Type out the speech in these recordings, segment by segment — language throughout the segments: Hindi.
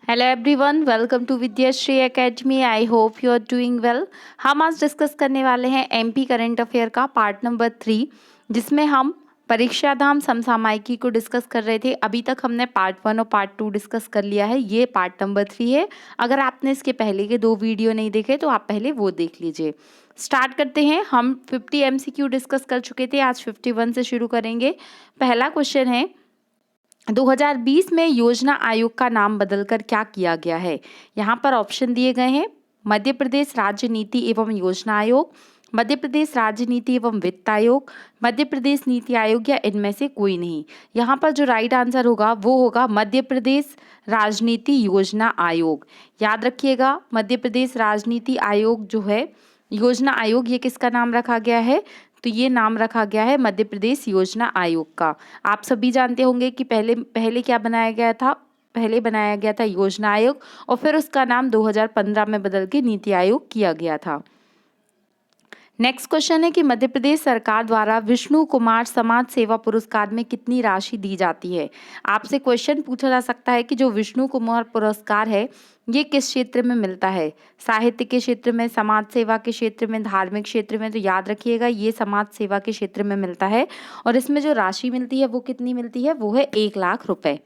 Hello everyone, welcome to Vidyashree academy. I hope you are doing well. हम आज डिस्कस करने वाले हैं एमपी करंट अफेयर का पार्ट नंबर 3, जिसमें हम परीक्षा धाम समसामयिकी को डिस्कस कर रहे थे। अभी तक हमने पार्ट 1 और पार्ट 2 डिस्कस कर लिया है। ये पार्ट नंबर 3 है। अगर आपने इसके पहले के 2 वीडियो नहीं देखे तो आप पहले वो देख लीजिए। स्टार्ट करते हैं। हम 50 एमसीक्यू डिस्कस कर चुके थे, आज 51 से शुरू करेंगे। पहला क्वेश्चन है, 2020 में योजना आयोग का नाम बदलकर क्या किया गया है। यहाँ पर ऑप्शन दिए गए हैं, मध्य प्रदेश राज्य नीति एवं योजना आयोग, मध्य प्रदेश राज्य नीति एवं वित्त आयोग, मध्य प्रदेश नीति आयोग या इनमें से कोई नहीं। यहाँ पर जो राइट आंसर होगा वो होगा मध्य प्रदेश राजनीति योजना आयोग। याद रखिएगा, मध्य प्रदेश राजनीति आयोग जो है, योजना आयोग, ये किसका नाम रखा गया है? तो ये नाम रखा गया है मध्य प्रदेश योजना आयोग का। आप सभी जानते होंगे कि पहले क्या बनाया गया था? पहले बनाया गया था योजना आयोग और फिर उसका नाम 2015 में बदल के नीति आयोग किया गया था। नेक्स्ट क्वेश्चन है कि मध्य प्रदेश सरकार द्वारा विष्णु कुमार समाज सेवा पुरस्कार में कितनी राशि दी जाती है। आपसे क्वेश्चन पूछा जा सकता है कि जो विष्णु कुमार पुरस्कार है ये किस क्षेत्र में मिलता है? साहित्य के क्षेत्र में, समाज सेवा के क्षेत्र में, धार्मिक क्षेत्र में? तो याद रखिएगा ये समाज सेवा के क्षेत्र में मिलता है और इसमें जो राशि मिलती है वो कितनी मिलती है? वो है 1 लाख रुपए।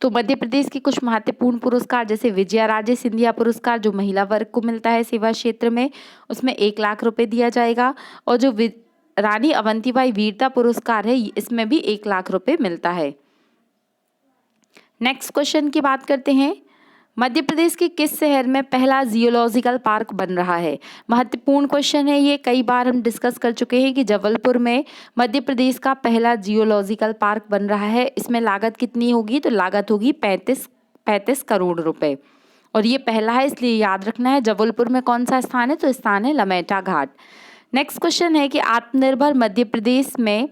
तो मध्य प्रदेश के कुछ महत्वपूर्ण पुरस्कार जैसे विजया राजे सिंधिया पुरस्कार जो महिला वर्ग को मिलता है सेवा क्षेत्र में, उसमें 1 लाख रुपए दिया जाएगा। और जो रानी अवंतीबाई वीरता पुरस्कार है इसमें भी 1 लाख रुपए मिलता है। नेक्स्ट क्वेश्चन की बात करते हैं, मध्य प्रदेश के किस शहर में पहला जियोलॉजिकल पार्क बन रहा है? महत्वपूर्ण क्वेश्चन है ये, कई बार हम डिस्कस कर चुके हैं कि जबलपुर में मध्य प्रदेश का पहला जियोलॉजिकल पार्क बन रहा है। इसमें लागत कितनी होगी? तो लागत होगी 35 करोड़ रुपए और ये पहला है, इसलिए याद रखना है। जबलपुर में कौन सा स्थान है? तो स्थान है लमेटा घाट। नेक्स्ट क्वेश्चन है कि आत्मनिर्भर मध्य प्रदेश में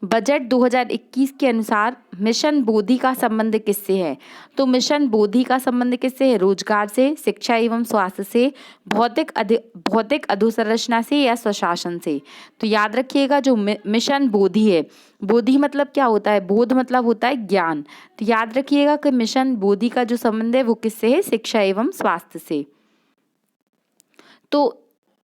बजट 2021 के अनुसार मिशन बोधि का संबंध किससे है? तो मिशन बोधि का संबंध किससे है? रोजगार से, शिक्षा एवं स्वास्थ्य से, भौतिक अधोसंरचना से या स्वशासन से? तो याद रखिएगा जो मिशन बोधि है, बोधि मतलब क्या होता है? बोध मतलब होता है ज्ञान। तो याद रखिएगा कि मिशन बोधि का जो संबंध है वो किससे है? शिक्षा एवं स्वास्थ्य से। तो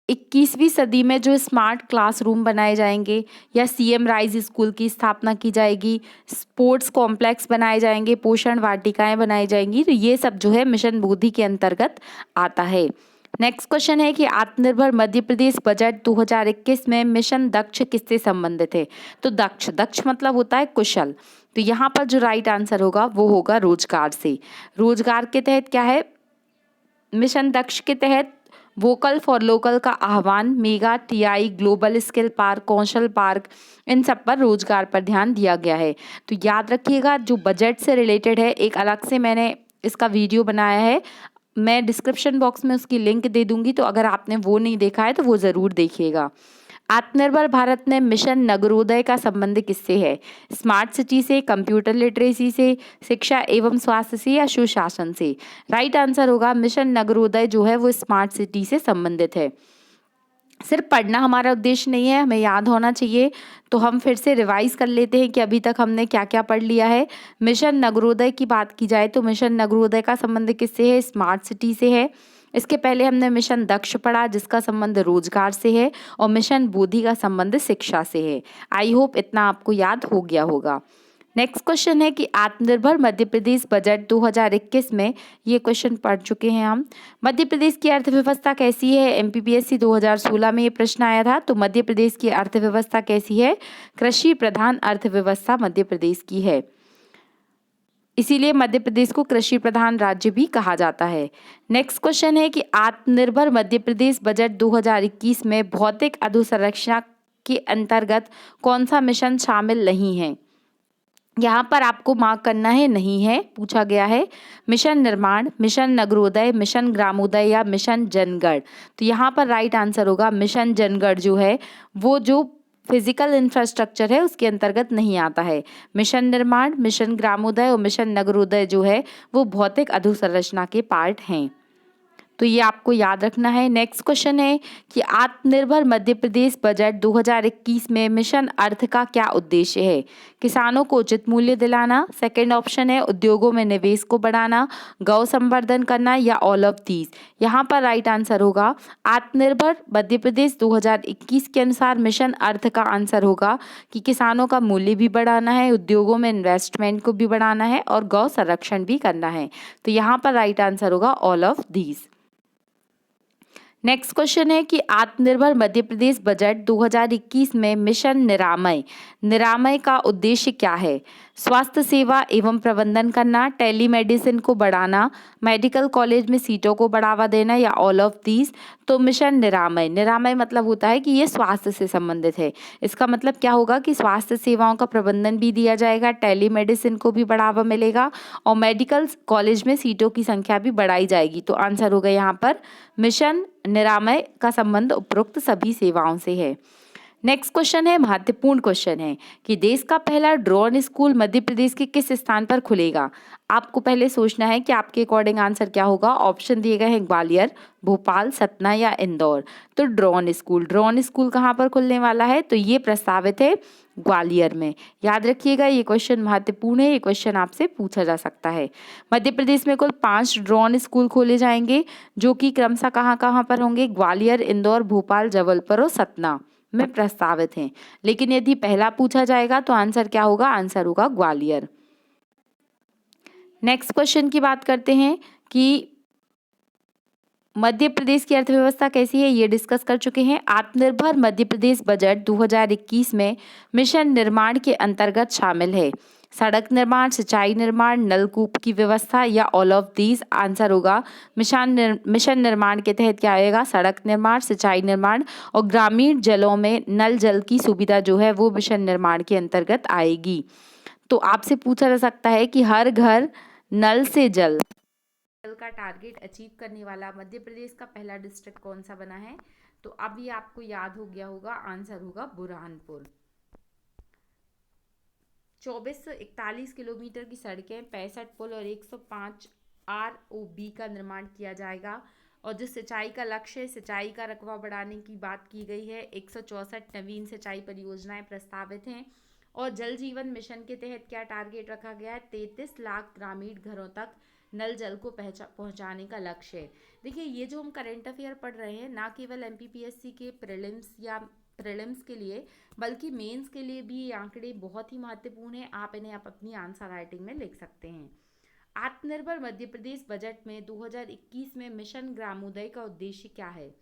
21वीं सदी में जो स्मार्ट क्लासरूम बनाए जाएंगे या सीएम राइज स्कूल की स्थापना की जाएगी, स्पोर्ट्स कॉम्प्लेक्स बनाए जाएंगे, पोषण वाटिकाएं बनाई जाएंगी, तो ये सब जो है मिशन बोधि के अंतर्गत आता है। नेक्स्ट क्वेश्चन है कि आत्मनिर्भर मध्य प्रदेश बजट 2021 में मिशन दक्ष किससे संबंधित है? तो दक्ष मतलब होता है कुशल। तो यहाँ पर जो राइट आंसर होगा वो होगा रोजगार से। रोजगार के तहत क्या है? मिशन दक्ष के तहत वोकल फॉर लोकल का आह्वान, mega TI, global skill park, कौशल पार्क, इन सब पर रोजगार पर ध्यान दिया गया है। तो याद रखिएगा जो बजट से रिलेटेड है, एक अलग से मैंने इसका वीडियो बनाया है, मैं डिस्क्रिप्शन बॉक्स में उसकी लिंक दे दूंगी, तो अगर आपने वो नहीं देखा है तो वो ज़रूर देखिएगा। आत्मनिर्भर भारत में मिशन नगरोदय का संबंध किससे है? स्मार्ट सिटी से, कंप्यूटर लिटरेसी से, शिक्षा एवं स्वास्थ्य से या सुशासन से? राइट आंसर होगा मिशन नगरोदय जो है वो स्मार्ट सिटी से संबंधित है। सिर्फ पढ़ना हमारा उद्देश्य नहीं है, हमें याद होना चाहिए। तो हम फिर से रिवाइज कर लेते हैं कि अभी तक हमने क्या क्या पढ़ लिया है। मिशन नगरोदय की बात की जाए तो मिशन नगरोदय का संबंध किससे है? स्मार्ट सिटी से है। इसके पहले हमने मिशन दक्ष पढ़ा जिसका संबंध रोजगार से है और मिशन बोधि का संबंध शिक्षा से है। आई होप इतना आपको याद हो गया होगा। नेक्स्ट क्वेश्चन है कि आत्मनिर्भर मध्य प्रदेश बजट 2021 में, ये क्वेश्चन पढ़ चुके हैं हम, मध्य प्रदेश की अर्थव्यवस्था कैसी है? एमपीपीएससी 2016 में ये प्रश्न आया था। तो मध्य प्रदेश की अर्थव्यवस्था कैसी है? कृषि प्रधान अर्थव्यवस्था मध्य प्रदेश की है, इसीलिए मध्य प्रदेश को कृषि प्रधान राज्य भी कहा जाता है। नेक्स्ट क्वेश्चन है कि आत्मनिर्भर मध्य प्रदेश बजट 2021 में भौतिक अधोसंरचना के अंतर्गत कौन सा मिशन शामिल नहीं है? यहाँ पर आपको मार्क करना है नहीं है, पूछा गया है। मिशन निर्माण, मिशन नगरोदय, मिशन ग्रामोदय या मिशन जनगण? तो यहाँ पर राइट आंसर होगा मिशन जनगण जो है वो जो फिजिकल इंफ्रास्ट्रक्चर है उसके अंतर्गत नहीं आता है। मिशन निर्माण, मिशन ग्रामोदय और मिशन नगरोदय जो है वो भौतिक अधोसंरचना के पार्ट हैं। तो ये आपको याद रखना है। नेक्स्ट क्वेश्चन है कि आत्मनिर्भर मध्य प्रदेश बजट 2021 में मिशन अर्थ का क्या उद्देश्य है? किसानों को उचित मूल्य दिलाना, सेकंड ऑप्शन है उद्योगों में निवेश को बढ़ाना, गौ संवर्धन करना या ऑल ऑफ दीज। यहाँ पर राइट आंसर होगा आत्मनिर्भर मध्य प्रदेश 2021 के अनुसार मिशन अर्थ का आंसर होगा कि किसानों का मूल्य भी बढ़ाना है, उद्योगों में इन्वेस्टमेंट को भी बढ़ाना है और गौ संरक्षण भी करना है। तो यहाँ पर राइट आंसर होगा all of these. Next question है कि आत्मनिर्भर मध्य प्रदेश बजट 2021 में मिशन निरामय का उद्देश्य क्या है? स्वास्थ्य सेवा एवं प्रबंधन करना, टेलीमेडिसिन को बढ़ाना, मेडिकल कॉलेज में सीटों को बढ़ावा देना या ऑल ऑफ दीज। तो मिशन निरामय मतलब होता है कि ये स्वास्थ्य से संबंधित है। इसका मतलब क्या होगा कि स्वास्थ्य सेवाओं का प्रबंधन भी दिया जाएगा, टेलीमेडिसिन को भी बढ़ावा मिलेगा और मेडिकल कॉलेज में सीटों की संख्या भी बढ़ाई जाएगी। तो आंसर होगा यहाँ पर मिशन निरामय का संबंध उपरोक्त सभी सेवाओं से है। नेक्स्ट क्वेश्चन है, महत्वपूर्ण क्वेश्चन है कि देश का पहला ड्रोन स्कूल मध्य प्रदेश के किस स्थान पर खुलेगा? आपको पहले सोचना है कि आपके अकॉर्डिंग आंसर क्या होगा। ऑप्शन दिए गए हैं ग्वालियर, भोपाल, सतना या इंदौर। तो ड्रोन स्कूल कहाँ पर खुलने वाला है? तो ये प्रस्तावित है ग्वालियर में। याद रखिएगा ये क्वेश्चन महत्वपूर्ण है, ये क्वेश्चन आपसे पूछा जा सकता है। मध्य प्रदेश में कुल 5 ड्रोन स्कूल खोले जाएंगे जो कि क्रमशः कहाँ कहाँ पर होंगे? ग्वालियर, इंदौर, भोपाल, जबलपुर और सतना में प्रस्तावित हैं। लेकिन यदि पहला पूछा जाएगा तो आंसर क्या होगा? आंसर होगा ग्वालियर। नेक्स्ट क्वेश्चन की बात करते हैं कि मध्य प्रदेश की अर्थव्यवस्था कैसी है, ये डिस्कस कर चुके हैं। आत्मनिर्भर मध्य प्रदेश बजट 2021 में मिशन निर्माण के अंतर्गत शामिल है सड़क निर्माण, सिंचाई निर्माण, नलकूप की व्यवस्था या ऑल ऑफ दीज। आंसर होगा मिशन निर्माण के तहत क्या आएगा? सड़क निर्माण, सिंचाई निर्माण और ग्रामीण जलों में नल जल की सुविधा जो है वो मिशन निर्माण के अंतर्गत आएगी। तो आपसे पूछा जा सकता है कि हर घर नल से जल का टारगेट अचीव करने वाला मध्य प्रदेश का पहला डिस्ट्रिक्ट कौन सा बना है? तो अब ये आपको याद हो गया होगा, आंसर होगा बुरहानपुर। 2441 किलोमीटर की सड़कें, 65 पुल और 105 ROB का निर्माण किया जाएगा। और जो सिंचाई का लक्ष्य है, सिंचाई का रकबा बढ़ाने की बात की गई है। 164 नवीन सिंचाई परियोजनाएं प्रस्तावित हैं। और जल जीवन मिशन के तहत क्या टारगेट रखा गया है? 33 लाख ग्रामीण घरों तक नल जल को पहुंचाने का लक्ष्य है। देखिए ये जो हम करंट अफेयर पढ़ रहे हैं, ना केवल MPPSC के प्रीलिम्स के लिए बल्कि मेंस के लिए भी ये आंकड़े बहुत ही महत्वपूर्ण है। आप इन्हें अपनी आंसर राइटिंग में लिख सकते हैं। आत्मनिर्भर मध्य प्रदेश बजट में 2021 में मिशन ग्रामोदय का उद्देश्य क्या है?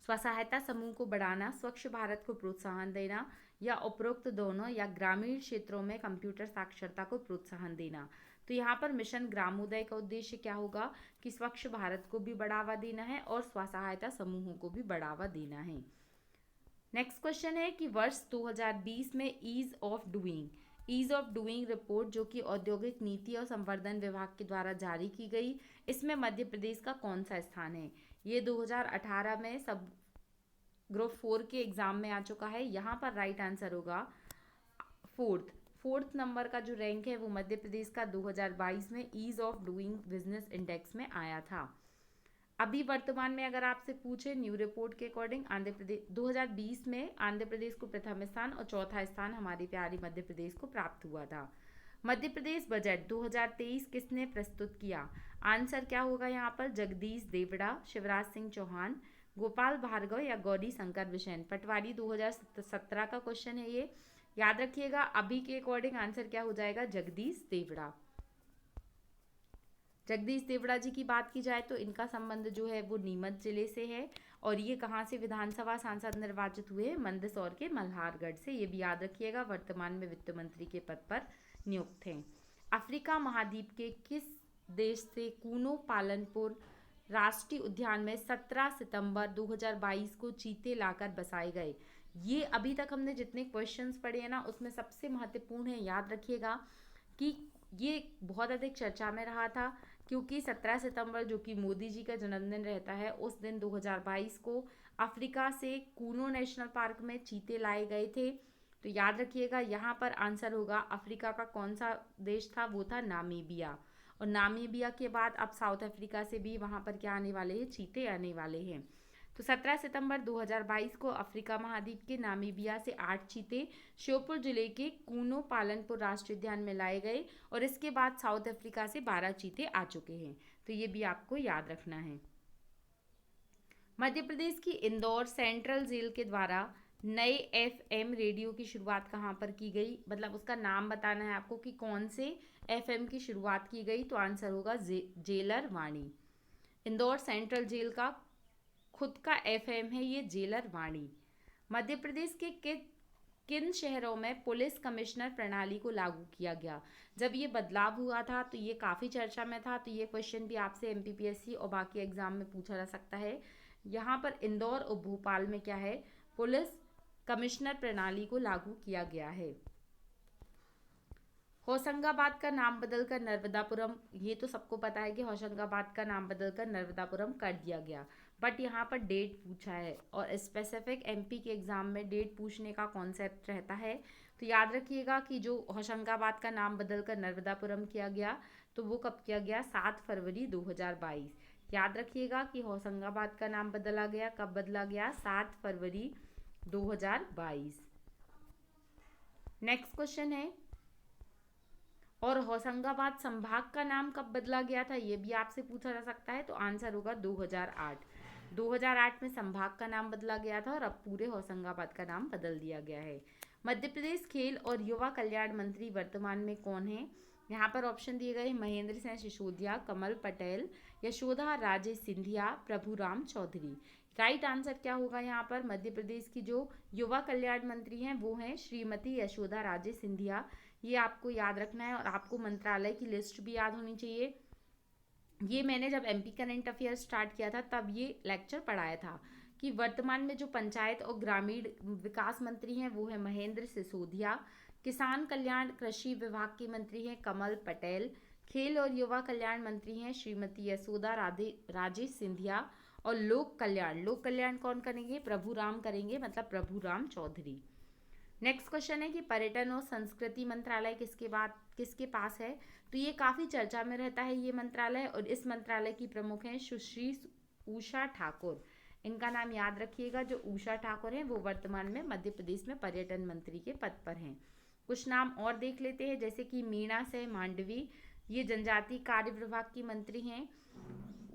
स्वसहायता समूह को बढ़ाना, स्वच्छ भारत को प्रोत्साहन देना या उपरोक्त दोनों या ग्रामीण क्षेत्रों में कंप्यूटर साक्षरता को प्रोत्साहन देना। तो यहाँ पर मिशन ग्रामोदय का उद्देश्य क्या होगा कि स्वच्छ भारत को भी बढ़ावा देना है और स्वसहायता समूहों को भी बढ़ावा देना है। नेक्स्ट क्वेश्चन है कि वर्ष 2020 में ईज ऑफ डूइंग रिपोर्ट जो कि औद्योगिक नीति और संवर्धन विभाग के द्वारा जारी की गई, इसमें मध्य प्रदेश का कौन सा स्थान है? ये 2018 में सब ग्रुप 4 के एग्जाम में आ चुका है। यहाँ पर राइट आंसर होगा फोर्थ नंबर का जो रैंक है वो मध्य प्रदेश का 2022 में ease of doing business index में आया था। अभी वर्तमान में अगर आपसे पूछे न्यू रिपोर्ट के अकॉर्डिंग आंध्र प्रदेश 2020 में आंध्र प्रदेश को प्रथम स्थान और चौथा स्थान हमारी प्यारी मध्य प्रदेश को प्राप्त हुआ था। मध्य प्रदेश बजट 2023 किसने प्रस्तुत किया? आंसर क्या होगा यहाँ पर? जगदीश देवड़ा, शिवराज सिंह चौहान, गोपाल भार्गव या गौरी शंकर बिसेन। पटवारी 2017 का क्वेश्चन है ये, याद रखिएगा। अभी के अकॉर्डिंग आंसर क्या हो जाएगा? जगदीश देवड़ा जी की बात की जाए तो इनका संबंध जो है वो नीमच जिले से है। और ये कहाँ से विधानसभा सांसद निर्वाचित हुए? मंदसौर के मल्हारगढ़ से। ये भी याद रखिएगा, वर्तमान में वित्त मंत्री के पद पर नियुक्त हैं। अफ्रीका महाद्वीप के किस देश से कूनो पालनपुर राष्ट्रीय उद्यान में 17 सितंबर 2022 को चीते लाकर बसाए गए? ये अभी तक हमने जितने क्वेश्चंस पढ़े हैं ना उसमें सबसे महत्वपूर्ण है। याद रखिएगा कि ये बहुत अधिक चर्चा में रहा था क्योंकि 17 सितंबर जो कि मोदी जी का जन्मदिन रहता है, उस दिन 2022 को अफ्रीका से कूनो नेशनल पार्क में चीते लाए गए थे। तो याद रखिएगा यहाँ पर आंसर होगा अफ्रीका का कौन सा देश था? वो था नामीबिया। और नामीबिया के बाद अब साउथ अफ्रीका से भी वहाँ पर क्या आने वाले हैं, चीते आने वाले हैं। तो 17 सितंबर 2022 को अफ्रीका महाद्वीप के नामीबिया से 8 चीते श्योपुर जिले के कूनो पालनपुर राष्ट्रीय उद्यान में लाए गए और इसके बाद साउथ अफ्रीका से 12 चीते आ चुके हैं। तो ये भी आपको याद रखना है। मध्य प्रदेश की इंदौर सेंट्रल जेल के द्वारा नए एफएम रेडियो की शुरुआत कहाँ पर की गई, मतलब उसका नाम बताना है आपको कि कौन से एफएम की शुरुआत की गई। तो आंसर होगा जेलर वाणी। इंदौर सेंट्रल जेल का खुद का एफएम है ये जेलर वाणी। मध्य प्रदेश के किन शहरों में पुलिस कमिश्नर प्रणाली को लागू किया गया। जब ये बदलाव हुआ था तो ये काफ़ी चर्चा में था, तो ये क्वेश्चन भी आपसे एमपीपीएससी और बाकी एग्जाम में पूछा जा सकता है। यहाँ पर इंदौर और भोपाल में क्या है, पुलिस कमिश्नर प्रणाली को लागू किया गया है। होशंगाबाद का नाम बदलकर नर्मदापुरम, ये तो सबको पता है कि होशंगाबाद का नाम बदलकर नर्मदापुरम कर दिया गया, बट यहाँ पर डेट पूछा है और स्पेसिफिक एमपी के एग्जाम में डेट पूछने का कॉन्सेप्ट रहता है। तो याद रखिएगा कि जो होशंगाबाद का नाम बदलकर नर्मदापुरम किया गया तो वो कब किया गया, 7 फरवरी 2022। याद रखिएगा कि होशंगाबाद का नाम बदला गया, कब बदला गया, 7 फरवरी 2022। नेक्स्ट क्वेश्चन है, और होशंगाबाद संभाग का नाम कब बदला गया था, ये भी आपसे पूछा जा सकता है। तो आंसर होगा 2008। 2008 में संभाग का नाम बदला गया था और अब पूरे होशंगाबाद का नाम बदल दिया गया है। मध्य प्रदेश खेल और युवा कल्याण मंत्री वर्तमान में कौन है। यहाँ पर ऑप्शन दिए गए, महेंद्र सिंह सिसोदिया, कमल पटेल, यशोधा राजे सिंधिया, प्रभुराम चौधरी। राइट आंसर क्या होगा यहाँ पर, मध्य प्रदेश की जो युवा कल्याण मंत्री हैं वो हैं श्रीमती यशोधा राजे सिंधिया। ये आपको याद रखना है और आपको मंत्रालय की लिस्ट भी याद होनी चाहिए। ये मैंने जब एमपी करंट अफेयर स्टार्ट किया था तब ये लेक्चर पढ़ाया था कि वर्तमान में जो पंचायत और ग्रामीण विकास मंत्री हैं वो है महेंद्र सिसोदिया, किसान कल्याण कृषि विभाग की मंत्री हैं कमल पटेल, खेल और युवा कल्याण मंत्री हैं श्रीमती यशोदा राजे सिंधिया, और लोक कल्याण कौन करेंगे, प्रभुराम करेंगे, मतलब प्रभुराम चौधरी। नेक्स्ट क्वेश्चन है कि पर्यटन और संस्कृति मंत्रालय किसके पास है। तो ये काफ़ी चर्चा में रहता है ये मंत्रालय, और इस मंत्रालय की प्रमुख हैं सुश्री उषा ठाकुर। इनका नाम याद रखिएगा, जो उषा ठाकुर हैं वो वर्तमान में मध्य प्रदेश में पर्यटन मंत्री के पद पर हैं। कुछ नाम और देख लेते हैं, जैसे कि मीणा सिंह मांडवी, ये जनजातीय कार्य विभाग की मंत्री हैं।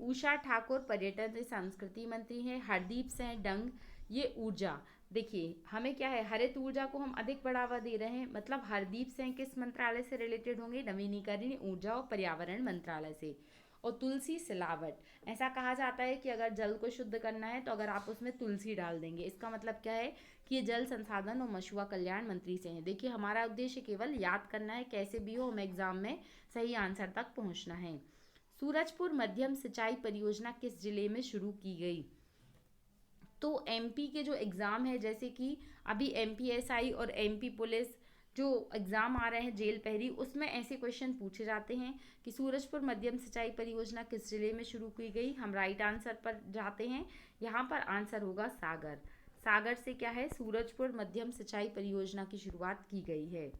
उषा ठाकुर पर्यटन से संस्कृति मंत्री हैं। हरदीप सिंह डंग, ये ऊर्जा, देखिए हमें क्या है, हरित ऊर्जा को हम अधिक बढ़ावा दे रहे हैं, मतलब हरदीप सिंह किस मंत्रालय से रिलेटेड होंगे, नवीनीकरणीय ऊर्जा और पर्यावरण मंत्रालय से। और तुलसी सिलावट, ऐसा कहा जाता है कि अगर जल को शुद्ध करना है तो अगर आप उसमें तुलसी डाल देंगे, इसका मतलब क्या है कि ये जल संसाधन और मशुआ कल्याण मंत्री से हैं। देखिए हमारा उद्देश्य केवल याद करना है, कैसे भी हो हमें एग्जाम में सही आंसर तक पहुंचना है। सूरजपुर मध्यम सिंचाई परियोजना किस जिले में शुरू की गई। तो एमपी के जो एग्ज़ाम है, जैसे कि अभी एमपीएसआई और एमपी पुलिस जो एग्ज़ाम आ रहे हैं जेल पहरी, उसमें ऐसे क्वेश्चन पूछे जाते हैं कि सूरजपुर मध्यम सिंचाई परियोजना किस जिले में शुरू की गई। हम राइट आंसर पर जाते हैं, यहाँ पर आंसर होगा सागर। सागर से क्या है, सूरजपुर मध्यम सिंचाई परियोजना की शुरुआत की गई है।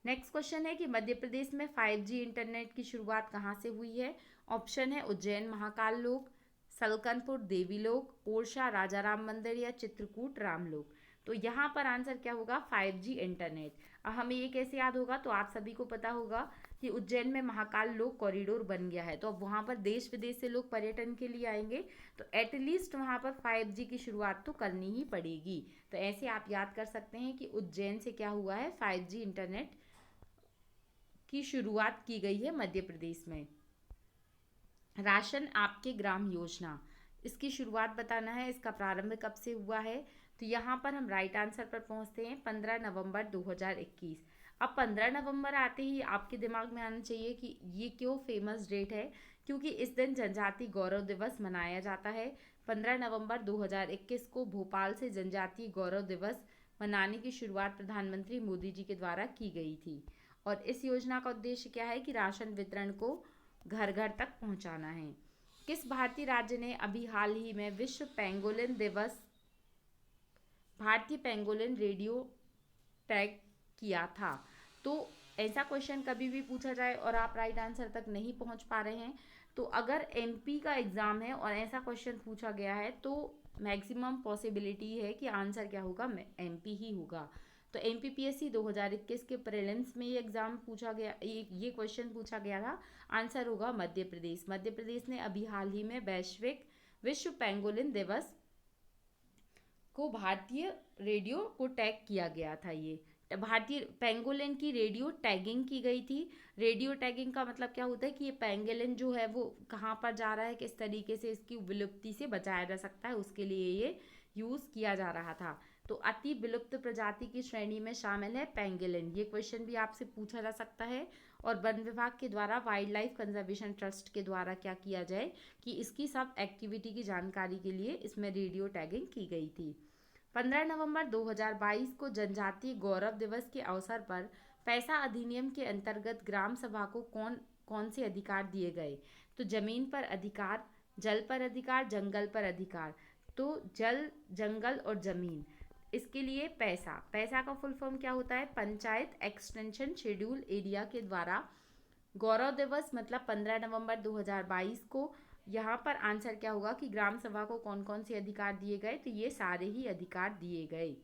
नेक्स्ट क्वेश्चन है कि मध्य प्रदेश में 5G इंटरनेट की शुरुआत कहाँ से हुई है। ऑप्शन है उज्जैन महाकाल लोक, सलकनपुर देवीलोक, ओरछा राजाराम मंदिर, या चित्रकूट रामलोक। तो यहाँ पर आंसर क्या होगा, 5G इंटरनेट। अब हमें ये कैसे याद होगा, तो आप सभी को पता होगा कि उज्जैन में महाकाल लोक कॉरिडोर बन गया है, तो अब वहाँ पर देश विदेश से लोग पर्यटन के लिए आएंगे, तो एटलीस्ट वहाँ पर 5G की शुरुआत तो करनी ही पड़ेगी। तो ऐसे आप याद कर सकते हैं कि उज्जैन से क्या हुआ है, 5G इंटरनेट की शुरुआत की गई है मध्य प्रदेश में। राशन आपके ग्राम योजना, इसकी शुरुआत बताना है, इसका प्रारंभ कब से हुआ है। तो यहाँ पर हम राइट आंसर पर पहुँचते हैं 15 नवंबर 2021। अब 15 नवंबर आते ही आपके दिमाग में आना चाहिए कि ये क्यों फेमस डेट है, क्योंकि इस दिन जनजातीय गौरव दिवस मनाया जाता है। 15 नवंबर 2021 को भोपाल से जनजातीय गौरव दिवस मनाने की शुरुआत प्रधानमंत्री मोदी जी के द्वारा की गई थी, और इस योजना का उद्देश्य क्या है कि राशन वितरण को घर घर तक पहुंचाना है। किस भारतीय राज्य ने अभी हाल ही में विश्व पेंगोलिन दिवस भारतीय पेंगोलिन रेडियो टैग किया था। तो ऐसा क्वेश्चन कभी भी पूछा जाए और आप राइट आंसर तक नहीं पहुंच पा रहे हैं, तो अगर एमपी का एग्ज़ाम है और ऐसा क्वेश्चन पूछा गया है तो मैक्सिमम पॉसिबिलिटी है कि आंसर क्या होगा, एमपी ही होगा। तो एमपीपीएससी 2021 के प्रीलिम्स में ये एग्ज़ाम पूछा गया, ये क्वेश्चन पूछा गया था। आंसर होगा मध्य प्रदेश। मध्य प्रदेश ने अभी हाल ही में विश्व पेंगोलिन दिवस को भारतीय रेडियो को टैग किया गया था। ये भारतीय पेंगोलिन की रेडियो टैगिंग की गई थी। रेडियो टैगिंग का मतलब क्या होता है कि ये पेंगोलिन जो है वो कहाँ पर जा रहा है, किस तरीके से इसकी विलुप्ति से बचाया जा सकता है, उसके लिए ये यूज़ किया जा रहा था। तो अति विलुप्त प्रजाति की श्रेणी में शामिल है पेंगोलिन। ये क्वेश्चन भी आपसे पूछा जा सकता है। और वन विभाग के द्वारा वाइल्ड लाइफ कंजर्वेशन ट्रस्ट के द्वारा क्या किया जाए कि इसकी सब एक्टिविटी की जानकारी के लिए इसमें रेडियो टैगिंग की गई थी। 15 नवंबर 2022 को जनजातीय गौरव दिवस के अवसर पर पैसा अधिनियम के अंतर्गत ग्राम सभा को कौन कौन से अधिकार दिए गए? तो जमीन पर अधिकार, जल पर अधिकार, जंगल पर अधिकार। तो जल, जंगल और जमीन, इसके लिए पैसा का फुल फॉर्म क्या होता है? पंचायत एक्सटेंशन शेड्यूल एरिया के द्वारा गौरव दिवस मतलब 15 नवंबर 2022 को यहाँ पर आंसर क्या होगा कि ग्राम सभा को कौन कौन से अधिकार दिए गए? तो ये सारे ही अधिकार दिए गए।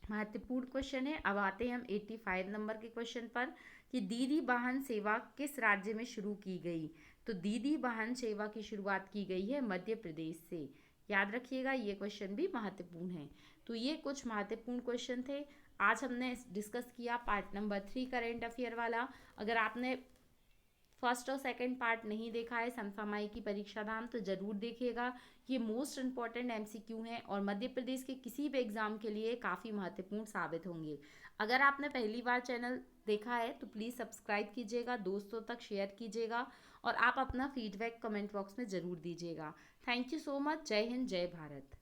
महत्वपूर्ण क्वेश्चन है। अब आते हैं हम 85 नंबर के क्वेश्चन पर कि दीदी वाहन सेवा किस राज्य में शुरू की गई? तो दीदी वाहन सेवा की शुरुआत की गई है मध्य प्रदेश से। याद रखिएगा, ये क्वेश्चन भी महत्वपूर्ण है। तो ये कुछ महत्वपूर्ण क्वेश्चन थे। आज हमने डिस्कस किया पार्ट नंबर 3 करेंट अफेयर वाला। अगर आपने फर्स्ट और सेकंड पार्ट नहीं देखा है समसामयिक की परीक्षा धाम तो ज़रूर देखिएगा। ये मोस्ट इम्पॉर्टेंट एमसीक्यू हैं और मध्य प्रदेश के किसी भी एग्ज़ाम के लिए काफ़ी महत्वपूर्ण साबित होंगे। अगर आपने पहली बार चैनल देखा है तो प्लीज़ सब्सक्राइब कीजिएगा, दोस्तों तक शेयर कीजिएगा और आप अपना फीडबैक कमेंट बॉक्स में ज़रूर दीजिएगा। Thank you so much. जय हिंद, जय भारत।